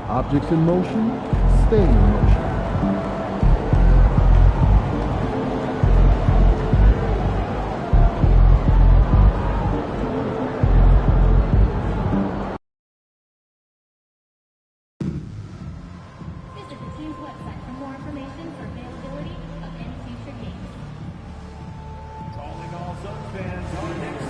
Objects in motion, stay in motion. Visit the team's website for more information for availability of any future games. Calling all Sun fans, our next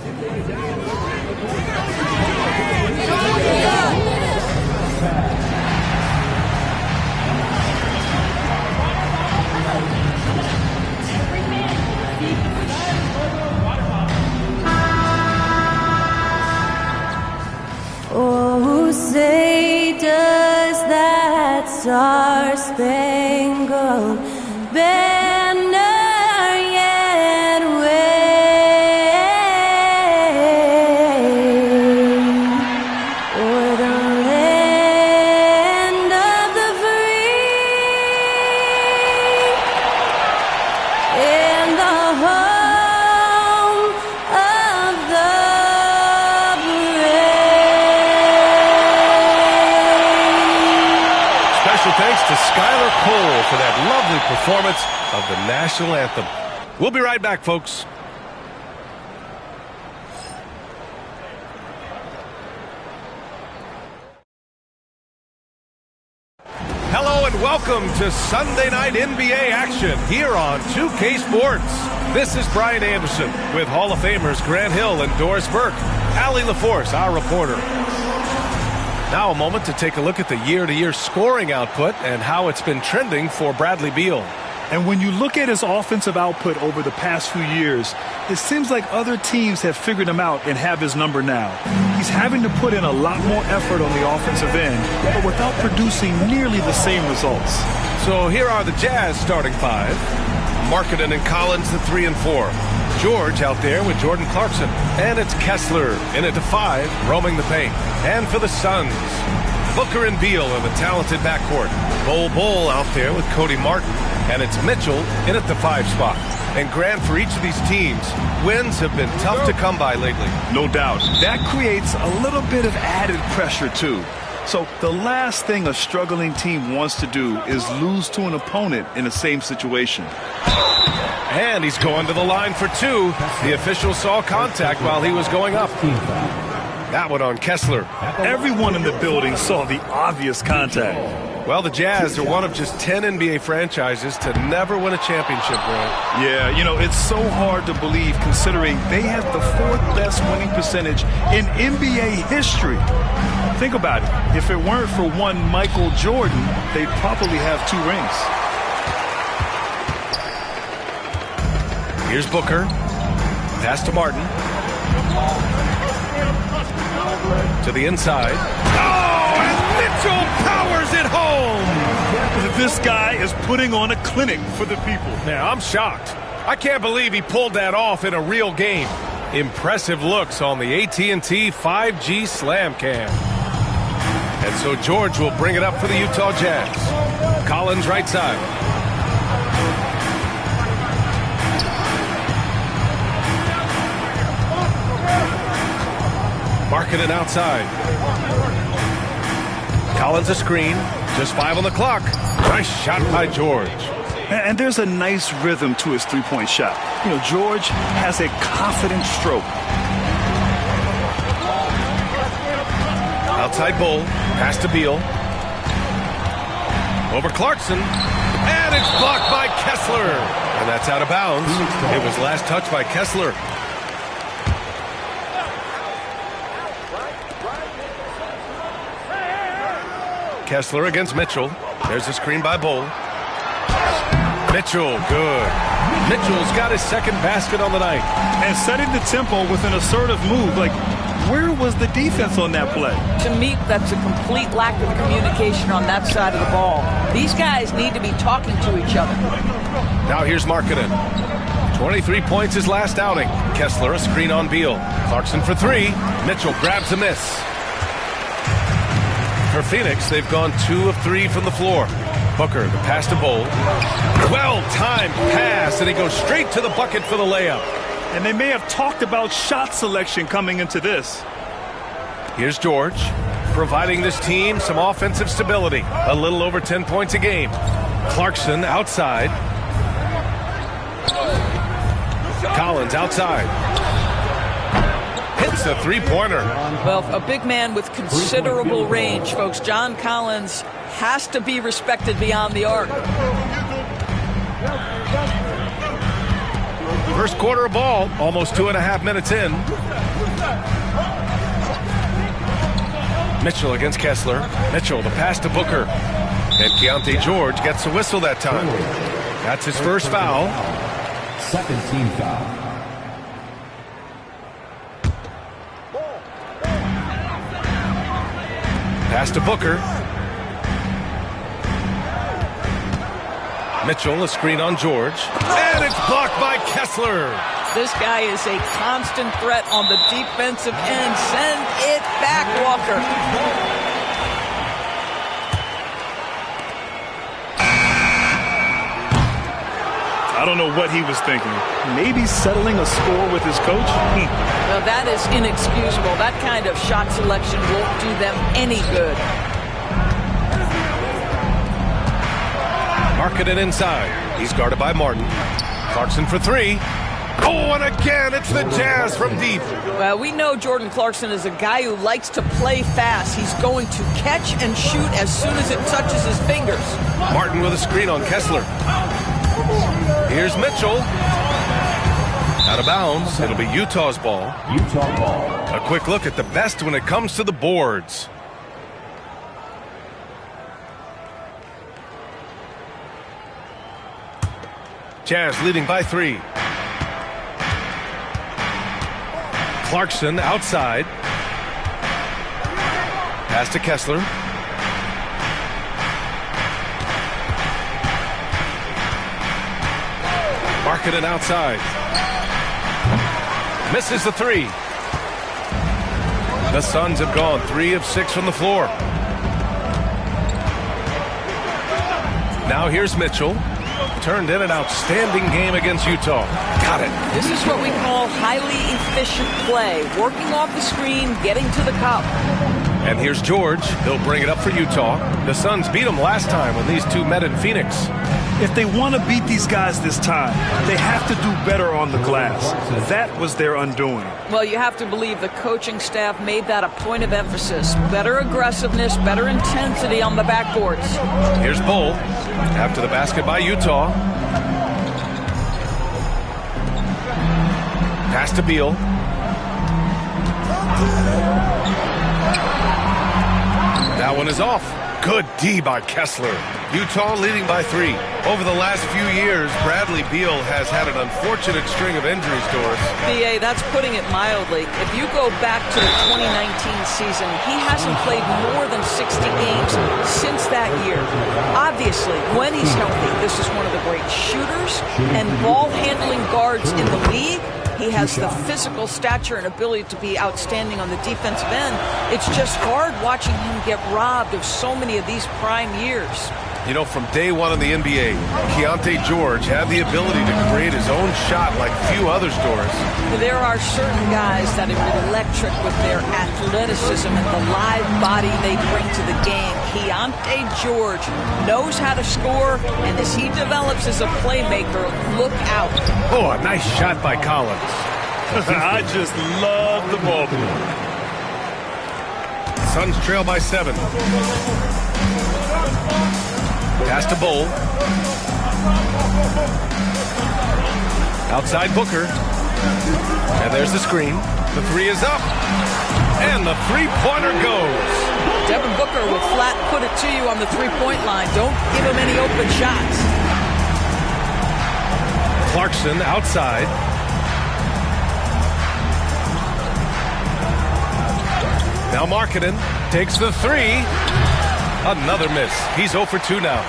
Oh, say does that star-spangled banner yet wave o'er the land of the free and the home of the Special thanks to Skylar Cole for that lovely performance of the national anthem. We'll be right back, folks. Hello and welcome to Sunday Night NBA action here on 2K Sports. This is Brian Anderson with Hall of Famers Grant Hill and Doris Burke. Allie LaForce, our reporter. Now a moment to take a look at the year-to-year scoring output and how it's been trending for Bradley Beal. And when you look at his offensive output over the past few years, it seems like other teams have figured him out and have his number now. He's having to put in a lot more effort on the offensive end, but without producing nearly the same results. So here are the Jazz starting five. Markkanen and Collins, the 3 and 4. George out there with Jordan Clarkson. And it's Kessler in at the 5, roaming the paint. And for the Suns, Booker and Beal in the talented backcourt. Bol out there with Cody Martin. And it's Mitchell in at the 5 spot. And Grant, for each of these teams, wins have been tough to come by lately. No doubt. That creates a little bit of added pressure, too. So the last thing a struggling team wants to do is lose to an opponent in the same situation. And he's going to the line for 2. The official saw contact while he was going up. That one on Kessler. Everyone in the building saw the obvious contact. Well, the Jazz are one of just 10 NBA franchises to never win a championship, Grant. Yeah, you know, it's so hard to believe considering they have the 4th best winning percentage in NBA history. Think about it. If it weren't for one Michael Jordan, they'd probably have 2 rings. Here's Booker. Pass to Martin. To the inside. Oh, and Mitchell powers it home! This guy is putting on a clinic for the people. Man, I'm shocked. I can't believe he pulled that off in a real game. Impressive looks on the AT&T 5G Slam Cam. And so George will bring it up for the Utah Jazz. Collins right side. Markkanen outside. Collins a screen. Just 5 on the clock. Nice shot by George. And there's a nice rhythm to his three-point shot. You know, George has a confident stroke. Outside Bull. Pass to Beal. Over Clarkson. And it's blocked by Kessler. And that's out of bounds. It was last touched by Kessler. Kessler against Mitchell. There's a screen by Bull. Mitchell, good. Mitchell's got his second basket on the night. And setting the tempo with an assertive move. Like, where was the defense on that play? To me, that's a complete lack of communication on that side of the ball. These guys need to be talking to each other. Now here's Markkanen. 23 points his last outing. Kessler a screen on Beal. Clarkson for 3. Mitchell grabs a miss. For Phoenix, they've gone 2 of 3 from the floor. Booker, the pass to Bull. Well-timed pass, and he goes straight to the bucket for the layup. And they may have talked about shot selection coming into this. Here's George. providing this team some offensive stability. A little over 10 points a game. Clarkson outside. Collins outside. Hits a three-pointer. Well, a big man with considerable range, folks. John Collins has to be respected beyond the arc. First quarter of ball, almost 2.5 minutes in. Mitchell against Kessler. Mitchell, the pass to Booker. And Keontae George gets a whistle that time. That's his first foul. Second team foul. Pass to Booker. Mitchell, a screen on George. And it's blocked by Kessler. This guy is a constant threat on the defensive end. Send it back, Walker. I don't know what he was thinking. Maybe settling a score with his coach? Well, that is inexcusable. That kind of shot selection won't do them any good. Markkanen inside. He's guarded by Martin. Clarkson for three. Oh, and again, it's the Jazz from deep. Well, we know Jordan Clarkson is a guy who likes to play fast. He's going to catch and shoot as soon as it touches his fingers. Martin with a screen on Kessler. Here's Mitchell. Out of bounds. It'll be Utah's ball. Utah ball. A quick look at the best when it comes to the boards. Jazz leading by 3. Clarkson outside. Pass to Kessler. Markkanen outside. Misses the 3. The Suns have gone 3 of 6 from the floor. Now here's Mitchell. Turned in an outstanding game against Utah. Got it. This is what we call highly efficient play. Working off the screen, getting to the cup. And here's George. He'll bring it up for Utah. The Suns beat them last time when these two met in Phoenix. If they want to beat these guys this time, they have to do better on the glass. That was their undoing. Well, you have to believe the coaching staff made that a point of emphasis. Better aggressiveness, better intensity on the backboards. Here's Bull. After the basket by Utah. Pass to Beal. That one is off. Good D by Kessler. Utah leading by 3. Over the last few years, Bradley Beal has had an unfortunate string of injuries, Doris. B.A., that's putting it mildly. If you go back to the 2019 season, he hasn't played more than 60 games since that year. Obviously, when he's healthy, this is one of the great shooters and ball-handling guards in the league. He has the physical stature and ability to be outstanding on the defensive end. It's just hard watching him get robbed of so many of these prime years. You know, from day one in the NBA, Keontae George had the ability to create his own shot like few others, Doris. There are certain guys that are electric with their athleticism and the live body they bring to the game. Keontae George knows how to score, and as he develops as a playmaker, look out. Oh, a nice shot by Collins. I just love the ball. Suns trail by 7. Pass to Bull. Outside Booker. And there's the screen. The 3 is up. And the three-pointer goes. Devin Booker will flat put it to you on the three-point line. Don't give him any open shots. Clarkson outside. Now Markkanen takes the 3. Another miss. He's 0 for 2 now.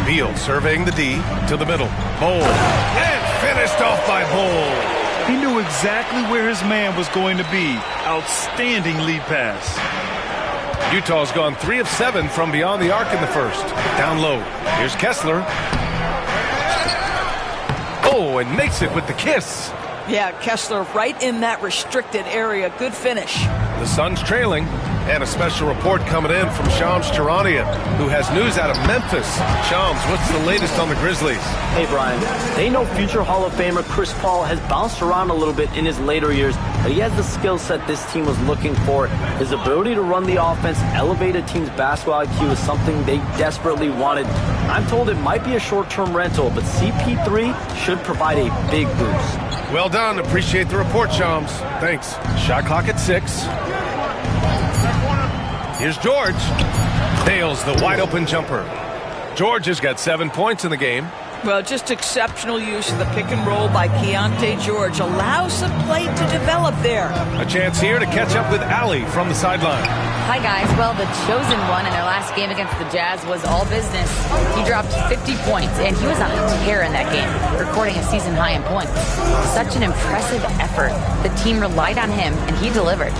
Beal surveying the D to the middle. Bull. And finished off by Bull. He knew exactly where his man was going to be. Outstanding lead pass. Utah's gone 3 of 7 from beyond the arc in the first. Down low. Here's Kessler. Oh, and makes it with the kiss. Yeah, Kessler right in that restricted area. Good finish. The Suns trailing, and a special report coming in from Shams Charania, who has news out of Memphis. Shams, what's the latest on the Grizzlies? Hey, Brian. They know future Hall of Famer Chris Paul has bounced around a little bit in his later years, but he has the skill set this team was looking for. His ability to run the offense, elevate a team's basketball IQ is something they desperately wanted. I'm told it might be a short-term rental, but CP3 should provide a big boost. Well done. Appreciate the report, Shams. Thanks. Shot clock at 6. Here's George. Nails the wide-open jumper. George has got 7 points in the game. Well, just exceptional use of the pick and roll by Keontae George. Allows some play to develop there. A chance here to catch up with Allie from the sideline. Hi, guys. Well, the chosen one in their last game against the Jazz was all business. He dropped 50 points, and he was on a tear in that game, recording a season high in points. Such an impressive effort. The team relied on him, and he delivered.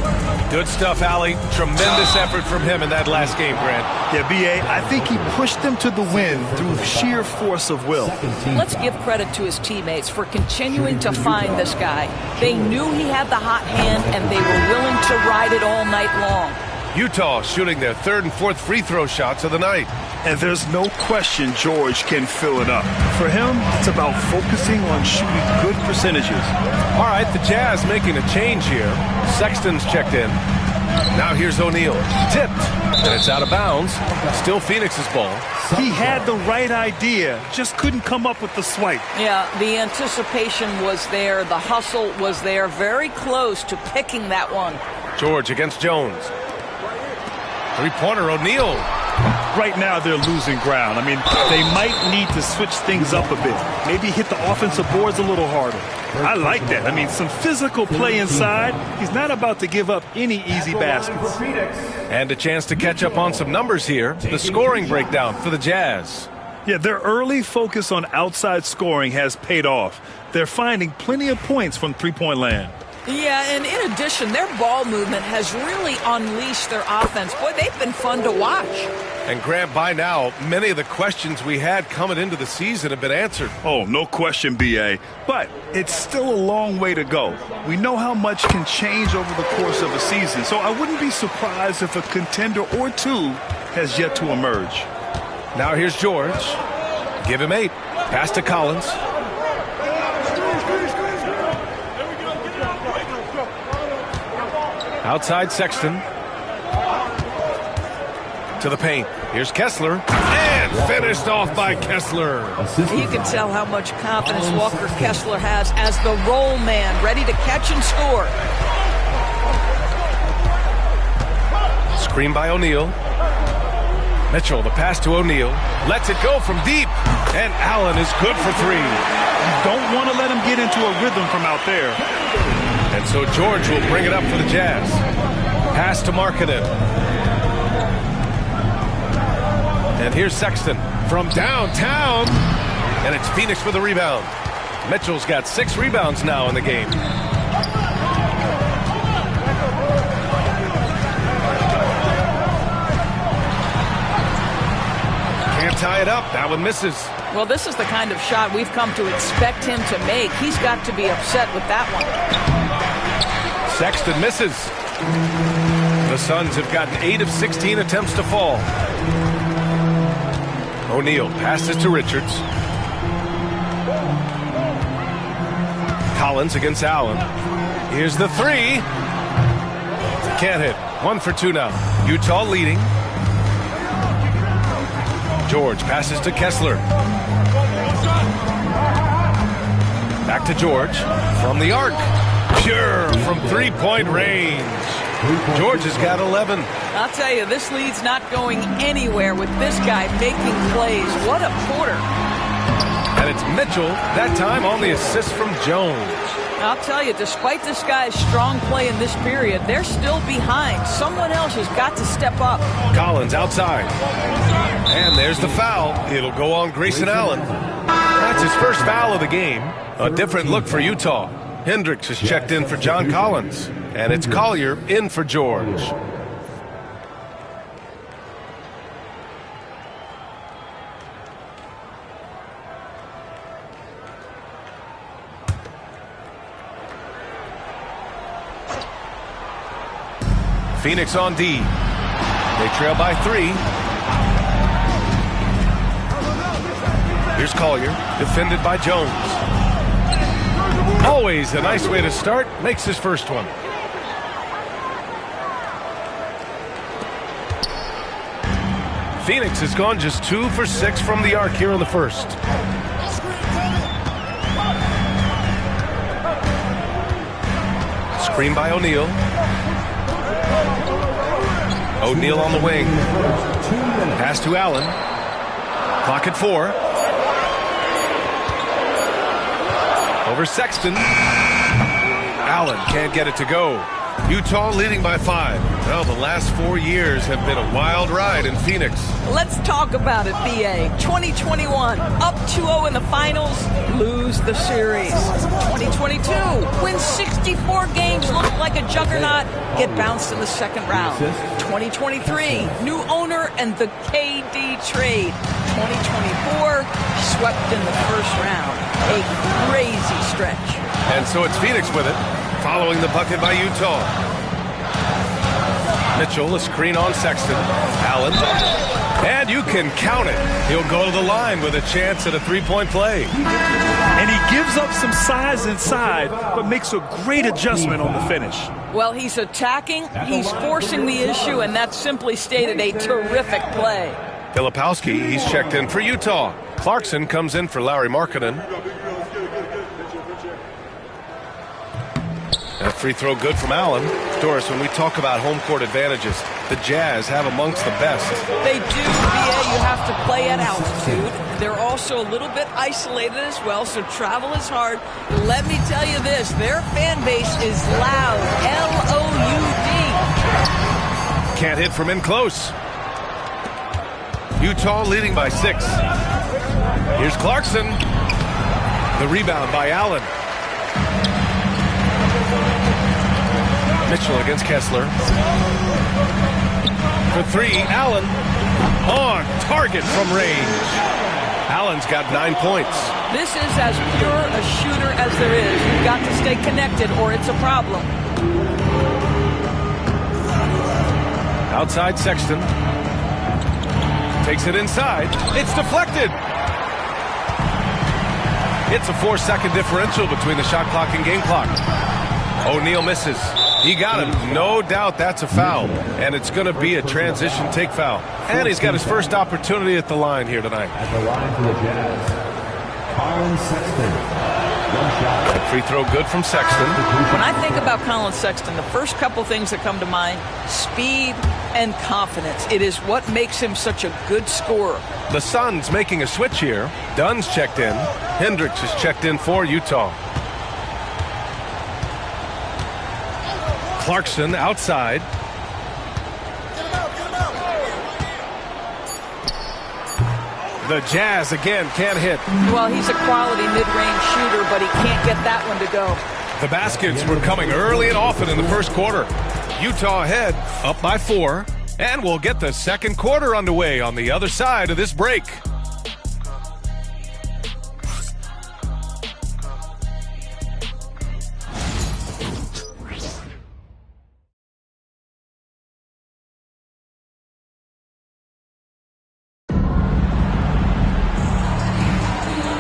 Good stuff, Allie. Tremendous effort from him in that last game, Grant. Yeah, B.A., I think he pushed them to the win through sheer force of will. Let's give credit to his teammates for continuing to find this guy. They knew he had the hot hand, and they were willing to ride it all night long. Utah shooting their 3rd and 4th free throw shots of the night. And there's no question George can fill it up. For him, it's about focusing on shooting good percentages. All right, the Jazz making a change here. Sexton's checked in. Now here's O'Neal. Tipped, and it's out of bounds. Still Phoenix's ball. He had the right idea, just couldn't come up with the swipe. Yeah, the anticipation was there. The hustle was there. Very close to picking that one. George against Jones. Three-pointer, O'Neal. Right now, they're losing ground. I mean, they might need to switch things up a bit. Maybe hit the offensive boards a little harder. I like that. I mean, some physical play inside. He's not about to give up any easy baskets. And a chance to catch up on some numbers here. The scoring breakdown for the Jazz. Yeah, their early focus on outside scoring has paid off. They're finding plenty of points from three-point land. Yeah, and in addition, their ball movement has really unleashed their offense. Boy, they've been fun to watch. And Grant, by now, many of the questions we had coming into the season have been answered. Oh, no question, B.A. But it's still a long way to go. We know how much can change over the course of a season, so I wouldn't be surprised if a contender or two has yet to emerge. Now here's George. Give him 8. Pass to Collins. Outside Sexton. To the paint. Here's Kessler. And finished off by Kessler. You can tell how much confidence Walker Kessler has as the roll man, ready to catch and score. Screen by O'Neal. Mitchell, the pass to O'Neal. Lets it go from deep. And Allen is good for 3. You don't want to let him get into a rhythm from out there. And so George will bring it up for the Jazz. Pass to Markkanen. And here's Sexton from downtown. And it's Phoenix with the rebound. Mitchell's got 6 rebounds now in the game. Can't tie it up. That one misses. Well, this is the kind of shot we've come to expect him to make. He's got to be upset with that one. Sexton misses. The Suns have gotten 8 of 16 attempts to fall. O'Neal passes to Richards. Collins against Allen. Here's the 3. Can't hit. 1 for 2 now. Utah leading. George passes to Kessler. Back to George. From the arc. Pure from 3-point range. George has got 11. I'll tell you, this lead's not going anywhere with this guy making plays. What a quarter. And it's Mitchell, that time on the assist from Jones. I'll tell you, despite this guy's strong play in this period, they're still behind. Someone else has got to step up. Collins outside. And there's the foul. It'll go on Grayson Allen. That's his first foul of the game. A different look for Utah. Hendricks is checked in for John Collins. And it's Collier in for George. Phoenix on D. They trail by 3. Here's Collier, defended by Jones. Always a nice way to start. Makes his first one. Phoenix has gone just 2 for 6 from the arc here in the first. Screen by O'Neal. O'Neal on the wing. Pass to Allen. Clock at 4. Over Sexton. Allen can't get it to go. Utah leading by 5. Well, the last 4 years have been a wild ride in Phoenix. Let's talk about it, BA. 2021, up 2-0 in the finals, lose the series. 2022, win 64 games, look like a juggernaut, get bounced in the second round. 2023, new owner and the KD trade. 2024, swept in the first round. A crazy stretch. And so it's Phoenix with it, following the bucket by Utah. Mitchell, a screen on Sexton. Allen. And you can count it. He'll go to the line with a chance at a three-point play. And he gives up some size inside, but makes a great adjustment on the finish. Well, he's attacking, he's forcing the issue, and that's simply stated a terrific play. Filipowski, he's checked in for Utah. Clarkson comes in for Lauri Markkanen. That free throw good from Allen. Doris, when we talk about home court advantages, the Jazz have amongst the best. They do, BA. You have to play at altitude. They're also a little bit isolated as well, so travel is hard. Let me tell you this, their fan base is loud. L-O-U-D. Can't hit from in close. Utah leading by 6. Here's Clarkson. The rebound by Allen. Mitchell against Kessler. For 3, Allen. On target from range. Allen's got 9 points. This is as pure a shooter as there is. You've got to stay connected or it's a problem. Outside Sexton. Takes it inside. It's deflected. It's a 4-second differential between the shot clock and game clock. O'Neal misses. He got him. No doubt that's a foul. And it's going to be a transition take foul. And he's got his first opportunity at the line here tonight. At the line for the Jazz, Collin Sexton. One shot. That free throw good from Sexton. When I think about Collin Sexton, the first couple things that come to mind, speed and confidence. It is what makes him such a good scorer. The Suns making a switch here. Dunn's checked in. Hendricks is checked in for Utah. Clarkson outside. The Jazz again can't hit. Well, he's a quality mid-range shooter, but he can't get that one to go. The baskets were coming early and often in the first quarter. Utah ahead, up by 4, and we'll get the second quarter underway on the other side of this break.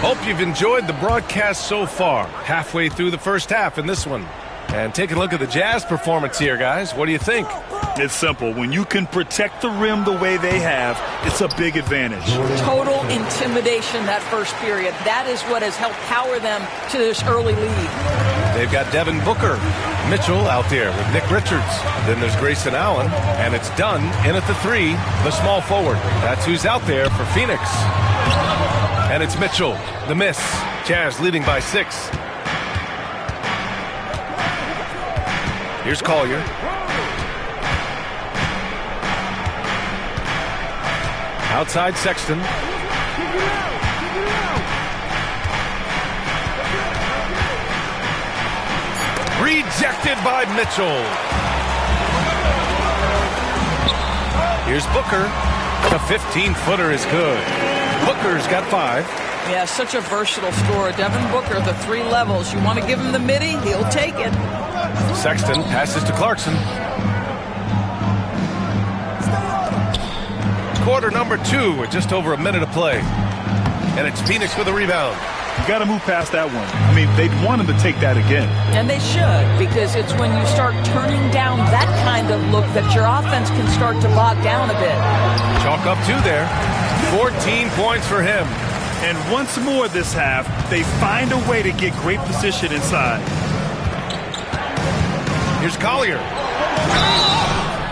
Hope you've enjoyed the broadcast so far. Halfway through the first half in this one. And take a look at the Jazz performance here, guys. What do you think? It's simple. When you can protect the rim the way they have, it's a big advantage. Total intimidation that first period. That is what has helped power them to this early lead. They've got Devin Booker. Mitchell out there with Nick Richards. Then there's Grayson Allen. And it's Dunn in at the 3, the small forward. That's who's out there for Phoenix. And it's Mitchell, the miss. Jazz leading by 6. Here's Collier. Outside Sexton. Rejected by Mitchell. Here's Booker. The 15-footer is good. Booker's got 5. Yeah, such a versatile scorer. Devin Booker, the 3 levels. You want to give him the midi, he'll take it. Sexton passes to Clarkson. quarter number 2 with just over a minute to play. And it's Phoenix with a rebound. You got to move past that one. I mean, they'd want him to take that again. And they should, because it's when you start turning down that kind of look that your offense can start to bog down a bit. Chalk up 2 there. 14 points for him. And once more this half, they find a way to get great position inside. Here's Collier.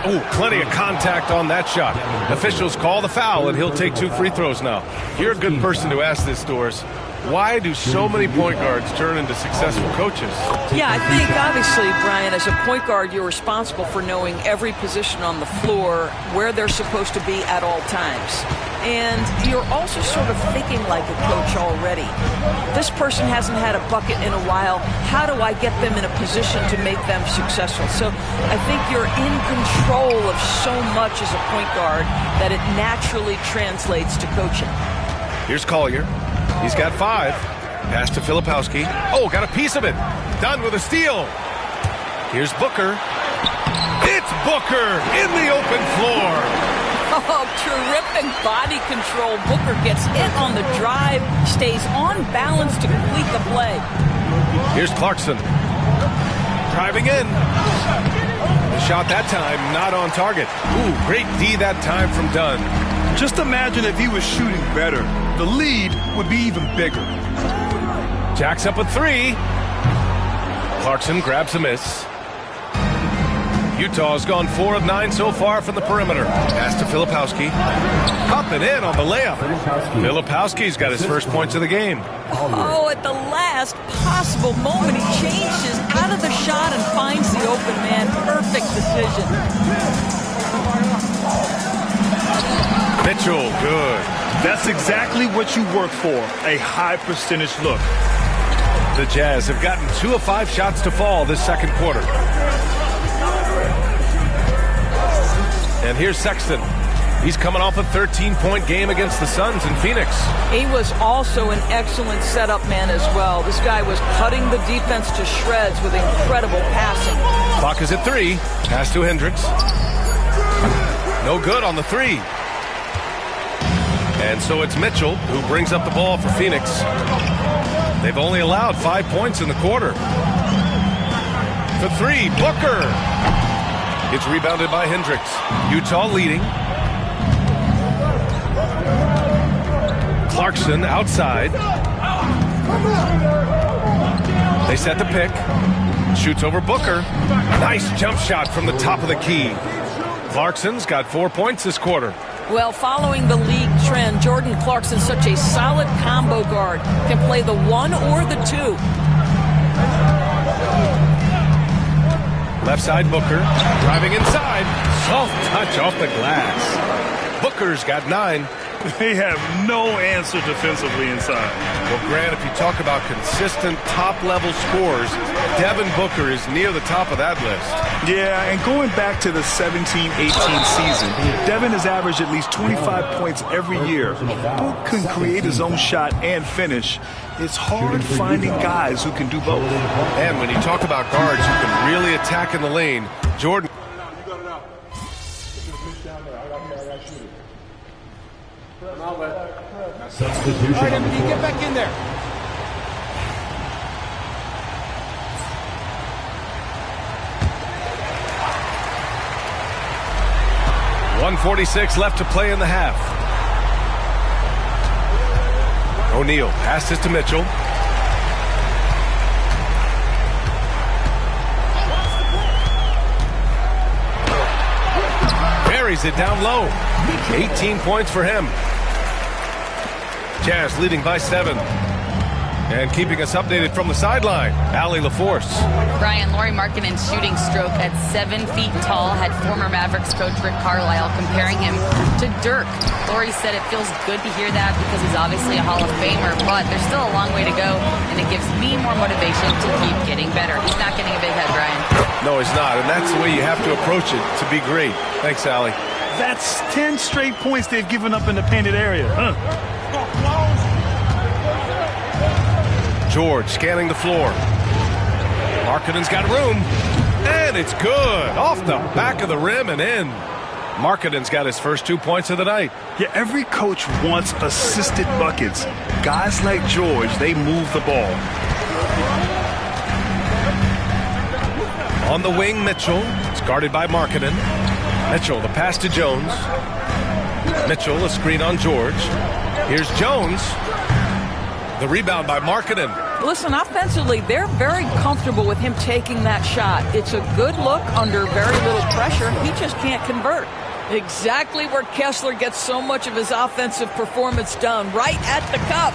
Oh, plenty of contact on that shot. Officials call the foul, and he'll take 2 free throws now. You're a good person to ask this, Doris. Why do so many point guards turn into successful coaches? Yeah, I think obviously, Brian, as a point guard, you're responsible for knowing every position on the floor, where they're supposed to be at all times. And you're also sort of thinking like a coach already. This person hasn't had a bucket in a while. How do I get them in a position to make them successful? So I think you're in control of so much as a point guard that it naturally translates to coaching. Here's Collier. He's got 5. Pass to Filipowski. Oh, got a piece of it. Done with a steal. Here's Booker. It's Booker in the open floor. Oh, terrific body control. Booker gets hit on the drive, stays on balance to complete the play. Here's Clarkson. Driving in. The shot that time not on target. Ooh, great D that time from Dunn. Just imagine if he was shooting better. The lead would be even bigger. Jacks up with 3. Clarkson grabs a miss. Utah's gone 4 of 9 so far from the perimeter. Pass to Filipowski. Up and in on the layup. Filipowski's got his first points of the game. Oh, at the last possible moment, he changes out of the shot and finds the open man. Perfect decision. Mitchell, good. That's exactly what you work for, a high percentage look. The Jazz have gotten 2 of 5 shots to fall this second quarter. And here's Sexton. He's coming off a 13-point game against the Suns in Phoenix. He was also an excellent setup man as well. This guy was cutting the defense to shreds with incredible passing. Clock is at 3. Pass to Hendricks. No good on the 3. And so it's Mitchell who brings up the ball for Phoenix. They've only allowed 5 points in the quarter. For 3, Booker. It's rebounded by Hendricks. Utah leading. Clarkson outside. They set the pick. Shoots over Booker. Nice jump shot from the top of the key. Clarkson's got 4 points this quarter. Well, following the league trend, Jordan Clarkson's such a solid combo guard. Can play the 1 or the 2. Left side Booker. Driving inside. Soft touch off the glass. Booker's got 9. They have no answer defensively inside. Well, Grant, if you talk about consistent top-level scores, Devin Booker is near the top of that list. Yeah, and going back to the 17-18 season, Devin has averaged at least 25 points every year. Book can create his own shot and finish. It's hard finding guys who can do both. And when you talk about guards who can really attack in the lane, Jordan. Substitution. All right, MD, get back in there. .146 left to play in the half. O'Neal passes to Mitchell. Buries it down low. 18 points for him. Jazz leading by 7. And keeping us updated from the sideline, Allie LaForce. Brian, Lauri Markkanen's shooting stroke at 7 feet tall had former Mavericks coach Rick Carlisle comparing him to Dirk. Lauri said it feels good to hear that because he's obviously a Hall of Famer, but there's still a long way to go, and it gives me more motivation to keep getting better. He's not getting a big head, Brian. No, he's not, and that's the way you have to approach it to be great. Thanks, Allie. That's 10 straight points they've given up in the painted area. George scanning the floor. Markkanen's got room. And it's good. Off the back of the rim and in. Markkanen's got his first 2 points of the night. Yeah, every coach wants assisted buckets. Guys like George, they move the ball. On the wing, Mitchell. It's guarded by Markkanen. Mitchell, the pass to Jones. Mitchell, a screen on George. Here's Jones. The rebound by Markkanen. Listen, offensively, they're very comfortable with him taking that shot. It's a good look under very little pressure. He just can't convert. Exactly where Kessler gets so much of his offensive performance done, right at the cup.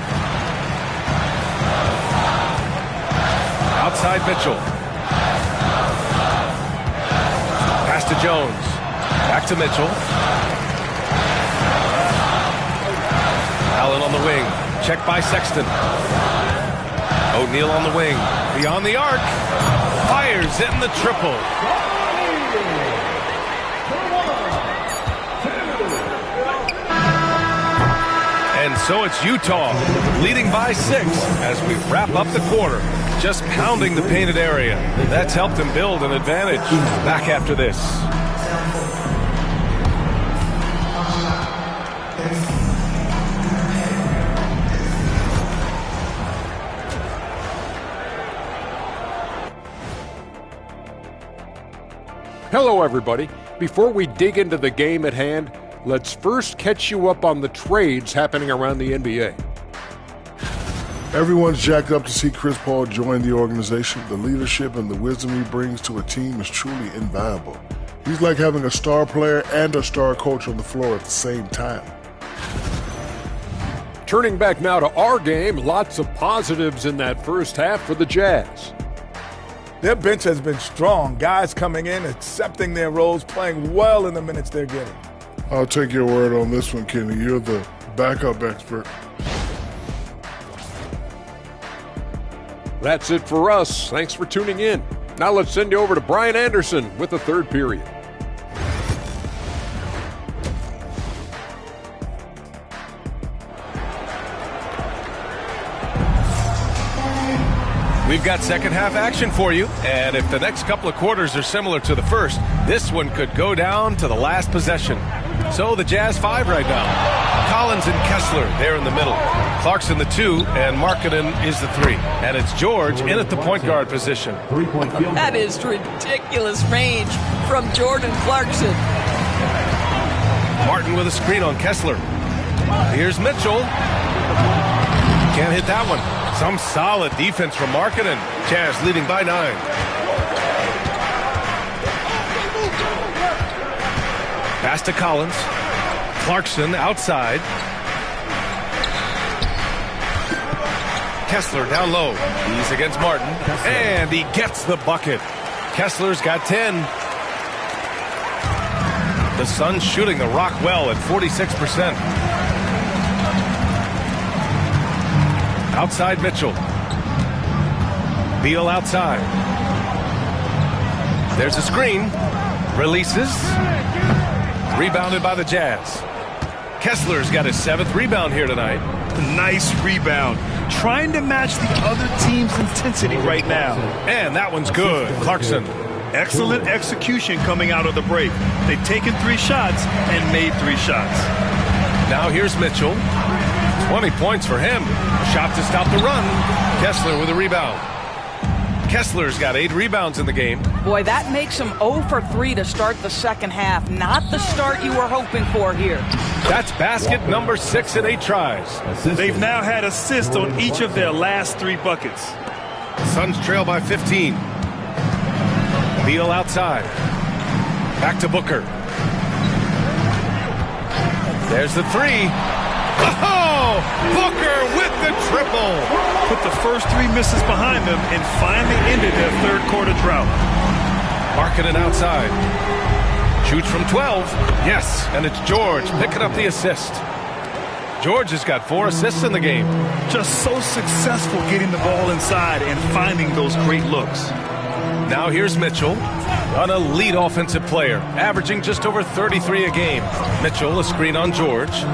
Outside Mitchell. Pass to Jones. Back to Mitchell. Allen on the wing. Checked by Sexton. O'Neal on the wing. Beyond the arc. Fires in the triple. And so it's Utah leading by 6 as we wrap up the quarter. Just pounding the painted area. That's helped them build an advantage. Back after this. Hello, everybody. Before we dig into the game at hand, let's first catch you up on the trades happening around the NBA. Everyone's jacked up to see Chris Paul join the organization. The leadership and the wisdom he brings to a team is truly invaluable. He's like having a star player and a star coach on the floor at the same time. Turning back now to our game, lots of positives in that first half for the Jazz. Their bench has been strong. Guys coming in, accepting their roles, playing well in the minutes they're getting. I'll take your word on this one, Kenny. You're the backup expert. That's it for us. Thanks for tuning in. Now let's send you over to Brian Anderson with the third period. We've got second half action for you, and if the next couple of quarters are similar to the first, this one could go down to the last possession. So the Jazz 5 right now. Collins and Kessler there in the middle. Clarkson the 2, and Markkanen is the 3. And it's George in at the point guard position. That is ridiculous range from Jordan Clarkson. Martin with a screen on Kessler. Here's Mitchell. Can't hit that one. Some solid defense from Markkanen. Jazz leading by 9. Pass to Collins. Clarkson outside. Kessler down low. He's against Martin. And he gets the bucket. Kessler's got 10. The Suns shooting the rock well at 46%. Outside Mitchell. Beal outside. There's a screen. Releases. Rebounded by the Jazz. Kessler's got his 7th rebound here tonight. Nice rebound. Trying to match the other team's intensity right now. And that one's good. Clarkson. Excellent execution coming out of the break. They've taken 3 shots and made 3 shots. Now here's Mitchell. 20 points for him. Shot to stop the run. Kessler with a rebound. Kessler's got 8 rebounds in the game. Boy, that makes him 0 for 3 to start the second half. Not the start you were hoping for here. That's basket number 6 in 8 tries. They've now had assists on each of their last 3 buckets. Suns trail by 15. Beal outside. Back to Booker. There's the 3. Oh! Booker with the triple! Put the first 3 misses behind them and finally ended their third quarter drought. Markkanen outside. Shoots from 12. Yes, and it's George picking up the assist. George has got 4 assists in the game. Just so successful getting the ball inside and finding those great looks. Now here's Mitchell, an elite offensive player, averaging just over 33 a game. Mitchell, a screen on George.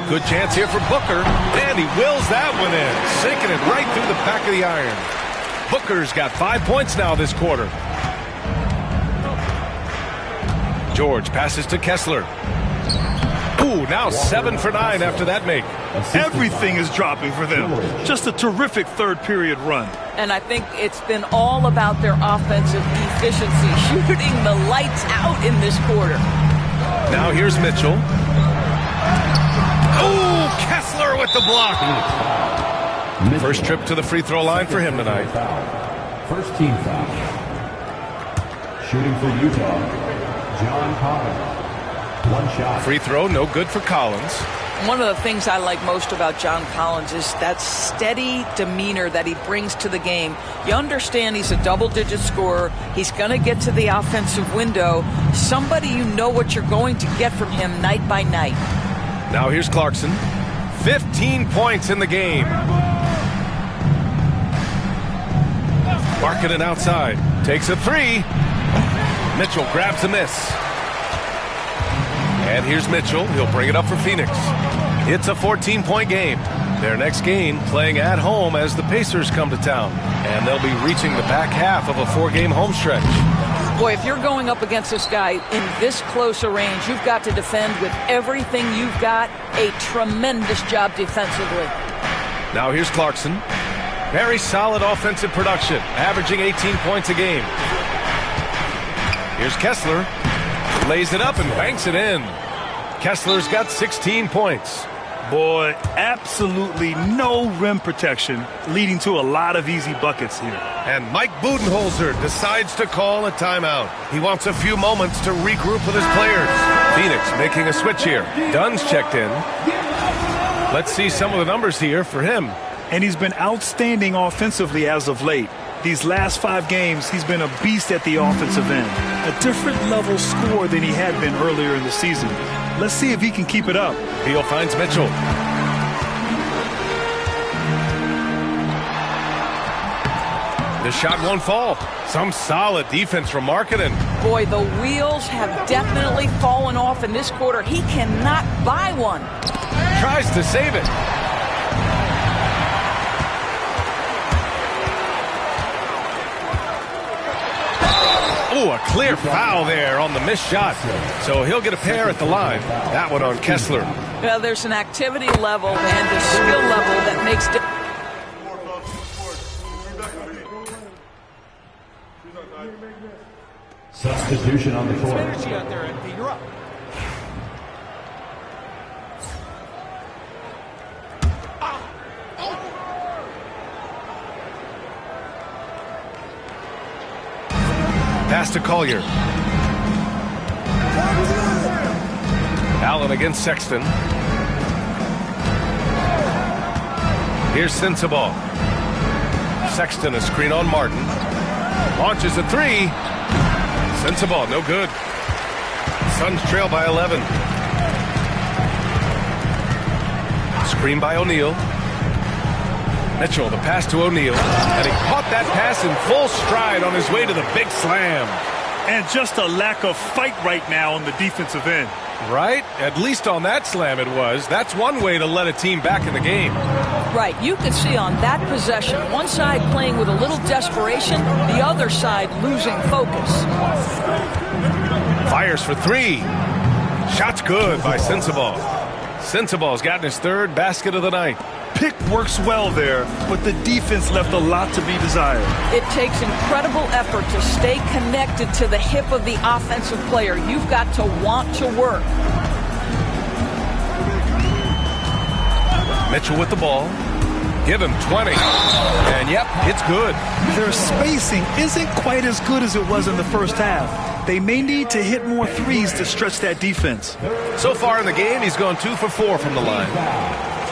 Good chance here for Booker, and he wills that one in, sinking it right through the back of the iron. Booker's got 5 points now this quarter. George passes to Kessler. Ooh, now 7 for 9 after that make. Everything is dropping for them. Just a terrific third period run. And I think it's been all about their offensive efficiency, shooting the lights out in this quarter. Now here's Mitchell. Oh, Kessler with the block. First trip to the free throw line for him tonight. First team foul. Shooting for Utah, John Collins. One shot. Free throw, no good for Collins. One of the things I like most about John Collins is that steady demeanor that he brings to the game. You understand he's a double-digit scorer. He's going to get to the offensive window. Somebody you know what you're going to get from him night by night. Now here's Clarkson. 15 points in the game. Markkanen outside. Takes a three. Mitchell grabs a miss. And here's Mitchell. He'll bring it up for Phoenix. It's a 14-point game. Their next game playing at home as the Pacers come to town. And they'll be reaching the back half of a 4-game home stretch. Boy, if you're going up against this guy in this close a range, you've got to defend with everything you've got. A tremendous job defensively. Now here's Clarkson. Very solid offensive production, averaging 18 points a game. Here's Kessler. Lays it up and banks it in. Kessler's got 16 points. Boy, absolutely no rim protection, leading to a lot of easy buckets here. And Mike Budenholzer decides to call a timeout. He wants a few moments to regroup with his players. Phoenix making a switch here. Dunn's checked in. Let's see some of the numbers here for him. And he's been outstanding offensively as of late. These last 5 games, he's been a beast at the offensive end. A different level score than he had been earlier in the season. Let's see if he can keep it up. Beal finds Mitchell. The shot won't fall. Some solid defense from Markkanen. Boy, the wheels have definitely fallen off in this quarter. He cannot buy one. Tries to save it. Oh, a clear foul there on the missed shot. So he'll get a pair at the line. That one on Kessler. Yeah, there's an activity level and a skill level that makes Substitution on the court. You're up. Pass to Collier. Allen against Sexton. Here's Sensabaugh. Sexton a screen on Martin. Launches a three. Sensabaugh, no good. Suns trail by 11. Screen by O'Neal. Mitchell, the pass to O'Neal. And he caught that pass in full stride on his way to the big slam. And just a lack of fight right now on the defensive end. Right? At least on that slam it was. That's one way to let a team back in the game. Right. You can see on that possession, one side playing with a little desperation, the other side losing focus. Fires for three. Shot's good by Sensabaugh. Sensabaugh's gotten his 3rd basket of the night. Pick works well there, but the defense left a lot to be desired. It takes incredible effort to stay connected to the hip of the offensive player. You've got to want to work. Mitchell with the ball. Give him 20. And yep, it's good. Their spacing isn't quite as good as it was in the first half. They may need to hit more threes to stretch that defense. So far in the game, he's gone 2 for 4 from the line.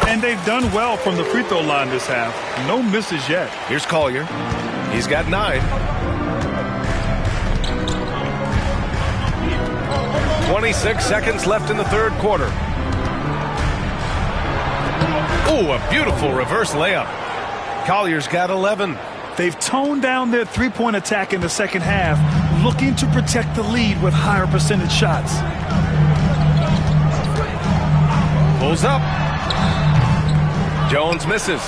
And they've done well from the free throw line this half. No misses yet. Here's Collier. He's got 9. 26 seconds left in the 3rd quarter. Oh, a beautiful reverse layup. Collier's got 11. They've toned down their three-point attack in the second half, looking to protect the lead with higher percentage shots. Pulls up. Jones misses.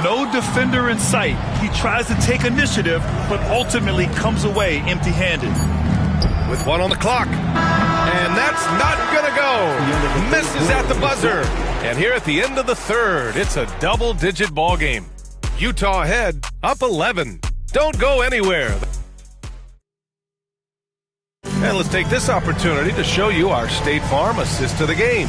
No defender in sight. He tries to take initiative, but ultimately comes away empty-handed. With 1 on the clock. And that's not going to go. Misses at the buzzer. And here at the end of the third, it's a double-digit ball game. Utah ahead, up 11. Don't go anywhere. And let's take this opportunity to show you our State Farm assist to the game.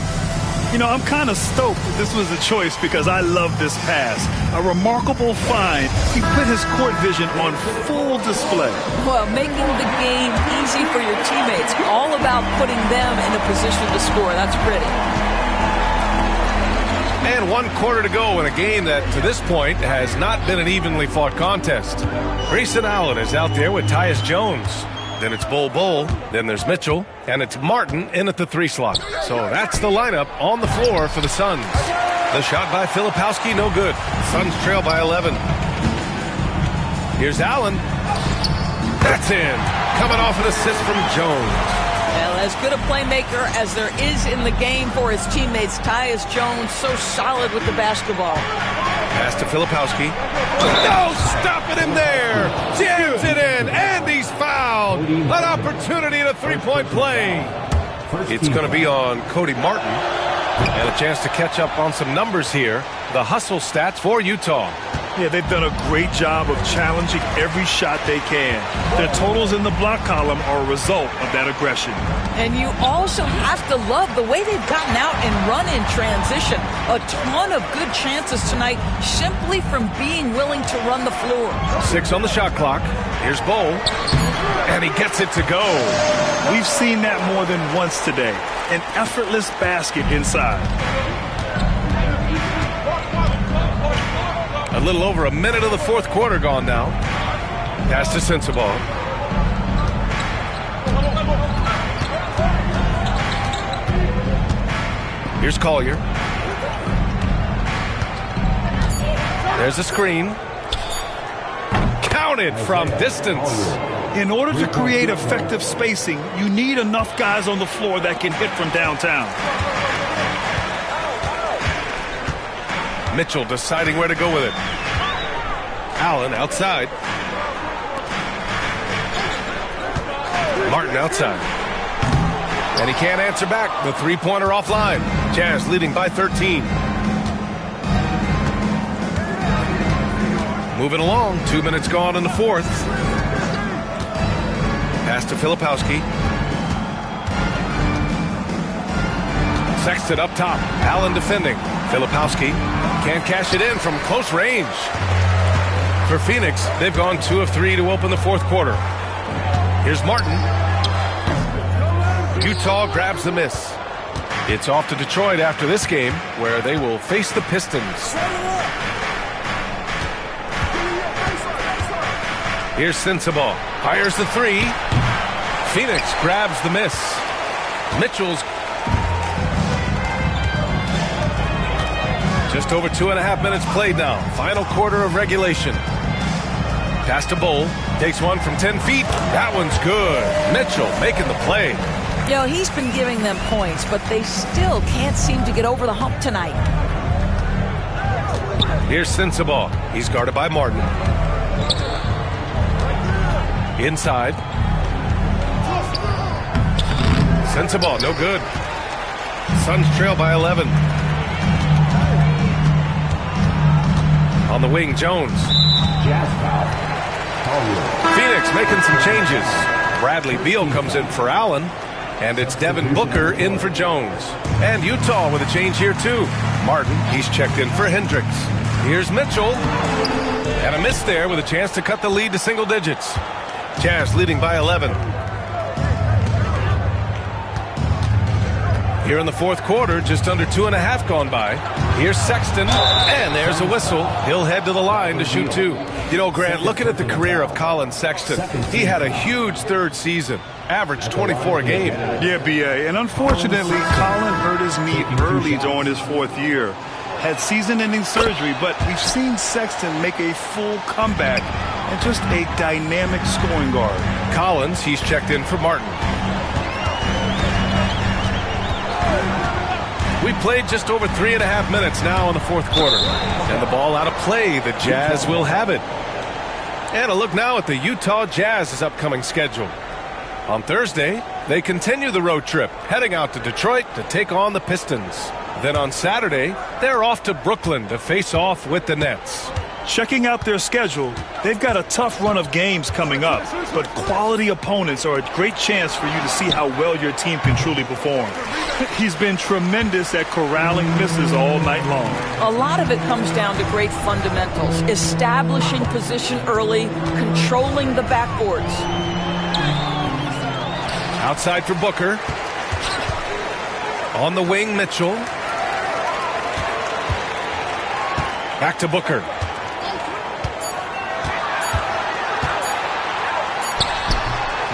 You know, I'm kind of stoked that this was a choice because I love this pass. A remarkable find. He put his court vision on full display. Well, making the game easy for your teammates. All about putting them in a position to score. That's pretty. And 1 quarter to go in a game that, to this point, has not been an evenly fought contest. Grayson Allen is out there with Tyus Jones. Then it's Bol, then there's Mitchell, and it's Martin in at the 3 slot. So that's the lineup on the floor for the Suns. The shot by Filipowski, no good. Suns trail by 11. Here's Allen. That's in. Coming off an assist from Jones. Well, as good a playmaker as there is in the game for his teammates, Tyus Jones, so solid with the basketball. Pass to Filipowski. No, stopping him there. Jams it in, and he's fouled. An opportunity in a 3-point play. It's going to be on Cody Martin. And a chance to catch up on some numbers here. The hustle stats for Utah. Yeah, they've done a great job of challenging every shot they can. Their totals in the block column are a result of that aggression. And you also have to love the way they've gotten out and run in transition. A ton of good chances tonight simply from being willing to run the floor. 6 on the shot clock. Here's Bol. And he gets it to go. We've seen that more than once today. An effortless basket inside. A little over a minute of the 4th quarter gone now. Pass to Sensabaugh. Here's Collier. There's a screen. Counted from distance. In order to create effective spacing, you need enough guys on the floor that can hit from downtown. Mitchell deciding where to go with it. Allen outside. Martin outside. And he can't answer back. The 3-pointer offline. Jazz leading by 13. Moving along. 2 minutes gone in the 4th. Pass to Filipowski. Sexton up top. Allen defending. Filipowski can't cash it in from close range. For Phoenix, they've gone 2 of 3 to open the 4th quarter. Here's Martin. Utah grabs the miss. It's off to Detroit after this game, where they will face the Pistons. Here's Sensabaugh. Fires the 3. Phoenix grabs the miss. Mitchell's just over 2.5 minutes played now. Final quarter of regulation. Pass to Bol. Takes one from 10 feet. That one's good. Mitchell making the play. You know, he's been giving them points, but they still can't seem to get over the hump tonight. Here's Sensabaugh. He's guarded by Martin. Inside. Sensabaugh, no good. Suns trail by 11. On the wing, Jones. Phoenix making some changes. Bradley Beal comes in for Allen, and it's Devin Booker in for Jones. And Utah with a change here, too. Martin, he's checked in for Hendricks. Here's Mitchell. And a miss there with a chance to cut the lead to single digits. Jazz leading by 11. Here in the 4th quarter, just under 2.5 gone by. Here's Sexton, and there's a whistle. He'll head to the line to shoot 2. You know, Grant, looking at the career of Colin Sexton, he had a huge 3rd season, averaged 24 a game. Yeah, B.A., and unfortunately, Colin hurt his knee early during his 4th year. Had season-ending surgery, but we've seen Sexton make a full comeback and just a dynamic scoring guard. Collins, he's checked in for Martin. We played just over 3.5 minutes now in the 4th quarter. And the ball out of play. The Jazz will have it. And a look now at the Utah Jazz's upcoming schedule. On Thursday, They continue the road trip, heading out to Detroit to take on the Pistons. Then on Saturday, they're off to Brooklyn to face off with the Nets. Checking out their schedule, they've got a tough run of games coming up, but quality opponents are a great chance for you to see how well your team can truly perform. He's been tremendous at corralling misses all night long. A lot of it comes down to great fundamentals, establishing position early, controlling the backboards. Outside for Booker. On the wing, Mitchell. Back to Booker.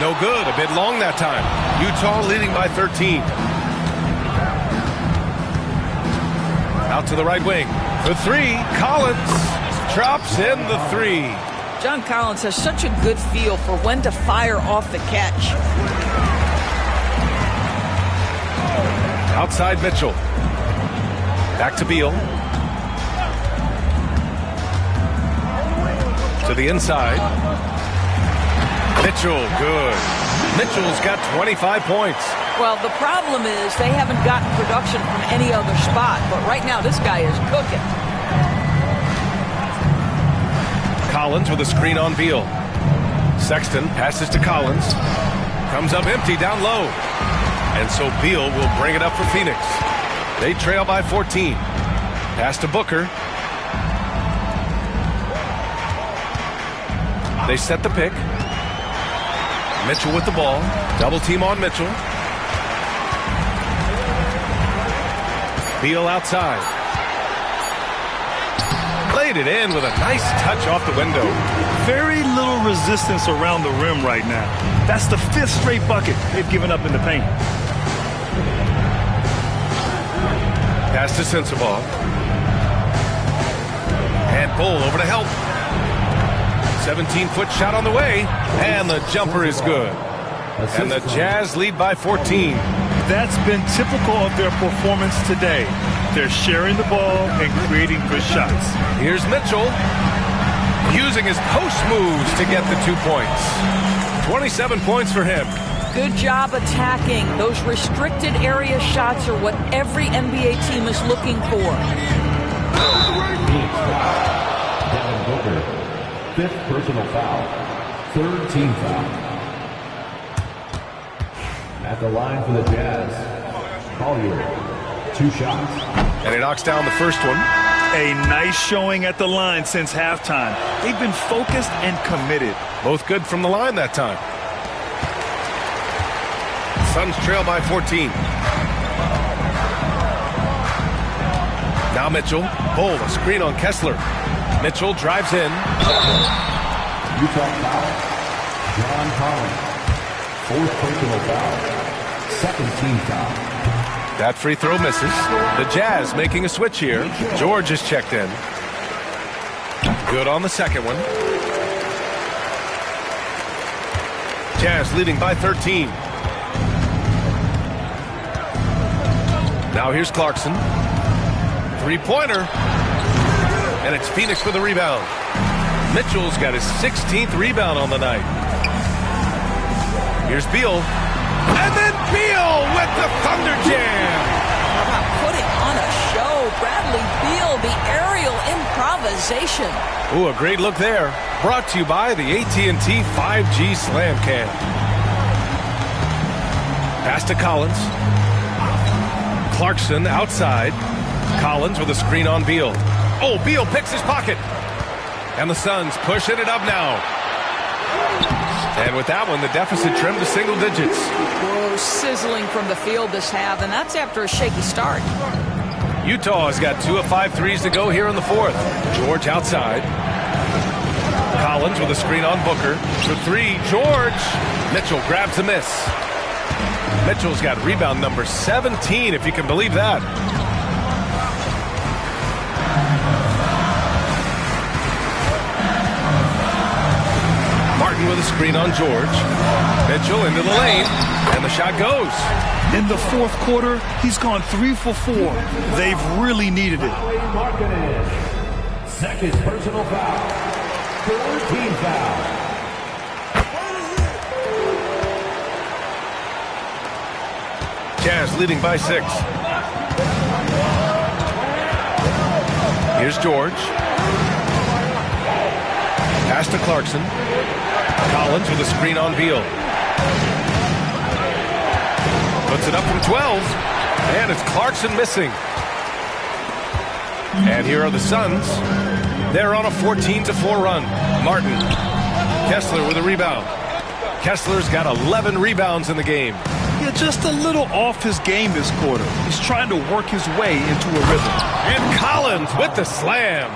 No good. A bit long that time. Utah leading by 13. Out to the right wing. The three. Collins drops in the three. John Collins has such a good feel for when to fire off the catch. Outside Mitchell. Back to Beal. To the inside. Mitchell, good. Mitchell's got 25 points. Well, the problem is they haven't gotten production from any other spot, but right now this guy is cooking. Collins with a screen on Beal. Sexton passes to Collins. Comes up empty down low. And so Beal will bring it up for Phoenix. They trail by 14. Pass to Booker. They set the pick. Mitchell with the ball. Double team on Mitchell. Beal outside. Laid it in with a nice touch off the window. Very little resistance around the rim right now. That's the 5th straight bucket they've given up in the paint. Pass to Sensabaugh. And Bull over to help. 17-foot shot on the way, and the jumper is good. And the Jazz lead by 14. That's been typical of their performance today. They're sharing the ball and creating good shots. Here's Mitchell using his post moves to get the 2 points. 27 points for him. Good job attacking. Those restricted area shots are what every NBA team is looking for. Devin Booker. 5th personal foul. 3rd team foul. At the line for the Jazz, Collier. 2 shots. And he knocks down the first one. A nice showing at the line since halftime. They've been focused and committed. Both good from the line that time. Suns trail by 14. Now Mitchell. Bull, a screen on Kessler. Mitchell drives in. Utah foul. John Collins. 4th personal foul. 2nd team foul. That free throw misses. The Jazz making a switch here. George is checked in. Good on the second one. Jazz leading by 13. Now here's Clarkson. Three-pointer. And it's Phoenix for the rebound. Mitchell's got his 16th rebound on the night. Here's Beal. And then Beal with the Thunder Jam. How about putting on a show? Bradley Beal, the aerial improvisation. Ooh, a great look there. Brought to you by the AT&T 5G Slam Cam. Pass to Collins. Clarkson outside. Collins with a screen on Beal. Oh, Beal picks his pocket. And the Suns pushing it up now. And with that one, the deficit trimmed to single digits. Whoa, sizzling from the field this half, and that's after a shaky start. Utah has got 2 of 5 threes to go here in the 4th. George outside. Collins with a screen on Booker. For 3, George. Mitchell grabs the miss. Mitchell's got rebound number 17, if you can believe that. Martin with a screen on George. Mitchell into the lane, and the shot goes. In the 4th quarter, he's gone 3 for 4. They've really needed it. 2nd personal foul. 4th team foul. Jazz leading by 6. Here's George. Pass to Clarkson. Collins with a screen on Beal. Puts it up from 12. And it's Clarkson missing. And here are the Suns. They're on a 14-4 run. Martin. Kessler with a rebound. Kessler's got 11 rebounds in the game. Yeah, just a little off his game this quarter. He's trying to work his way into a rhythm. And Collins with the slam.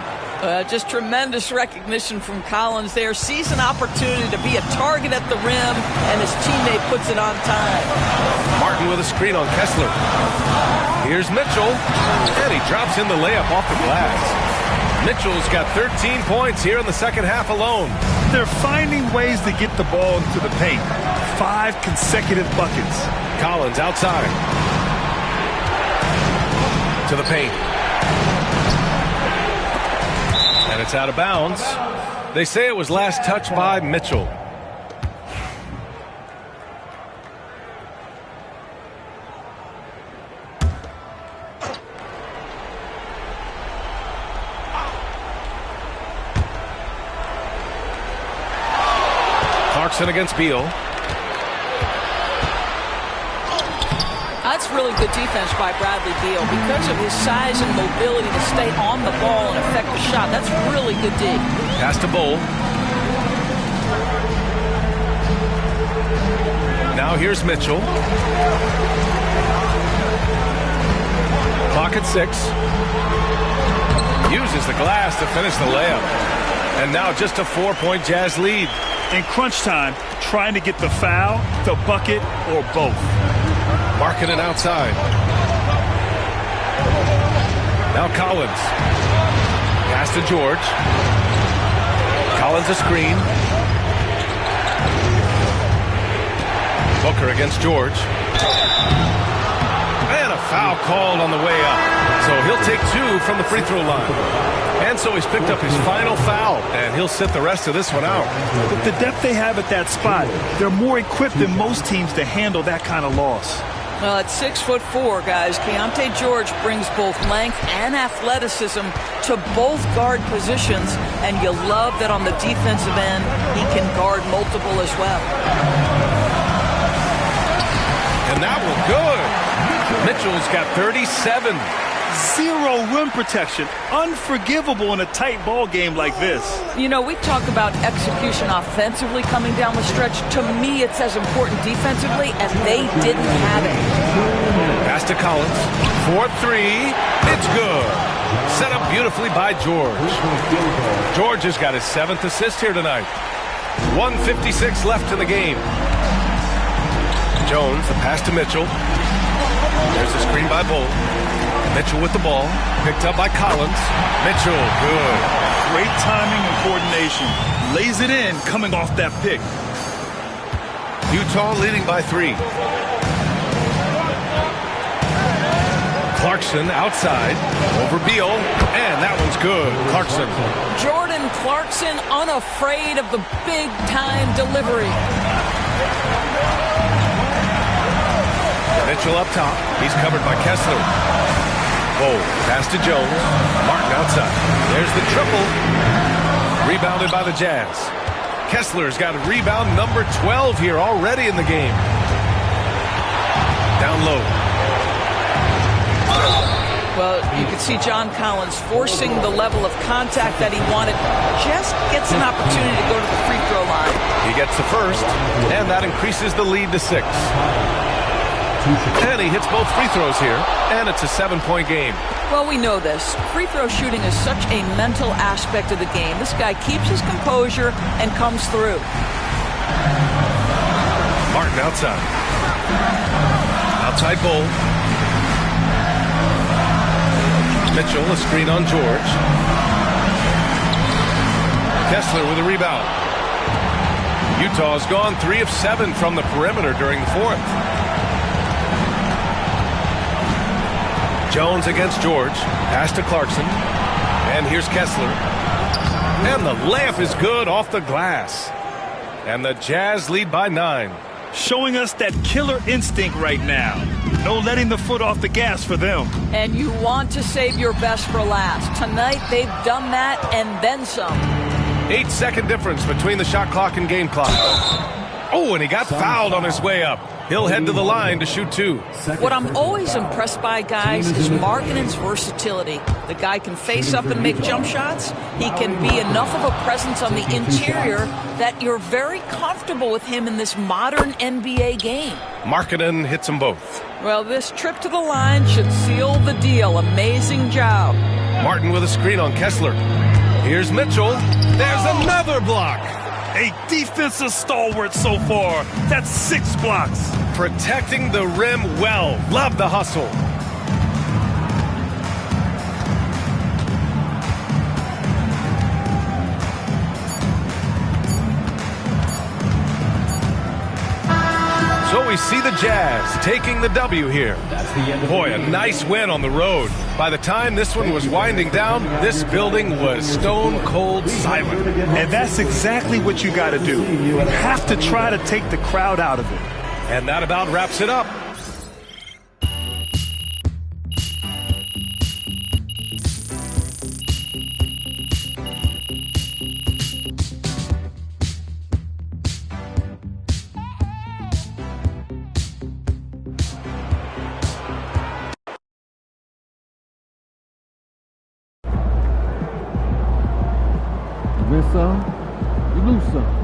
Just tremendous recognition from Collins there. Sees an opportunity to be a target at the rim, and his teammate puts it on time. Martin with a screen on Kessler. Here's Mitchell, and he drops in the layup off the glass. Mitchell's got 13 points here in the second half alone. They're finding ways to get the ball into the paint. 5 consecutive buckets. Collins outside. To the paint. And it's out of bounds. They say it was last touched by Mitchell. Clarkson against Beal. That's really good defense by Bradley Beal. Because of his size and mobility to stay on the ball and affect the shot, that's really good D. Pass to Bull. Now here's Mitchell. Clock at 6. Uses the glass to finish the layup. And now just a 4-point Jazz lead. In crunch time, trying to get the foul, the bucket, or both. Markkanen outside. Now Collins. Pass to George. Collins a screen. Booker against George. And a foul called on the way up. So he'll take 2 from the free throw line. And so he's picked up his final foul, and he'll sit the rest of this one out. With the depth they have at that spot, they're more equipped than most teams to handle that kind of loss. Well, at 6'4", guys, Keontae George brings both length and athleticism to both guard positions, and you love that on the defensive end, he can guard multiple as well. And that was good. Mitchell's got 37. 0 rim protection. Unforgivable in a tight ball game like this. You know, we talk about execution offensively coming down the stretch. To me, it's as important defensively, and they didn't have it. Pass to Collins. 4-3. It's good. Set up beautifully by George. George has got his 7th assist here tonight. 1:56 left in the game. Jones, the pass to Mitchell. There's a screen by Bull. Mitchell with the ball. Picked up by Collins. Mitchell, good. Great timing and coordination. Lays it in coming off that pick. Utah leading by 3. Clarkson outside. Over Beal. And that one's good. Clarkson. Jordan Clarkson unafraid of the big-time delivery. Mitchell up top. He's covered by Kessler. Bull, pass to Jones. Martin outside. There's the triple. Rebounded by the Jazz. Kessler's got rebound number 12 here already in the game. Down low. Well, you can see John Collins forcing the level of contact that he wanted. Just gets an opportunity to go to the free throw line. He gets the first, and that increases the lead to 6. And he hits both free throws here, and it's a 7-point game. Well, we know this. Free throw shooting is such a mental aspect of the game. This guy keeps his composure and comes through. Martin outside. Outside Bull. Mitchell, a screen on George. Kessler with a rebound. Utah's gone 3 of 7 from the perimeter during the 4th. Jones against George. Pass to Clarkson. And here's Kessler. And the layup is good off the glass. And the Jazz lead by 9. Showing us that killer instinct right now. No letting the foot off the gas for them. And you want to save your best for last. Tonight, they've done that and then some. 8-second difference between the shot clock and game clock. Oh, and he got fouled on his way up. He'll head to the line to shoot 2. What I'm always impressed by, guys, is Markkanen's versatility. The guy can face up and make jump shots. He can be enough of a presence on the interior that you're very comfortable with him in this modern NBA game. Markkanen hits them both. Well, this trip to the line should seal the deal. Amazing job. Martin with a screen on Kessler. Here's Mitchell. There's another block. A defensive stalwart so far. That's 6 blocks. Protecting the rim well. Love the hustle. So we see the Jazz taking the W here. Boy, a nice win on the road. By the time this one was winding down, this building was stone cold silent. And that's exactly what you got to do. You have to try to take the crowd out of it. And that about wraps it up. You win some, you lose some.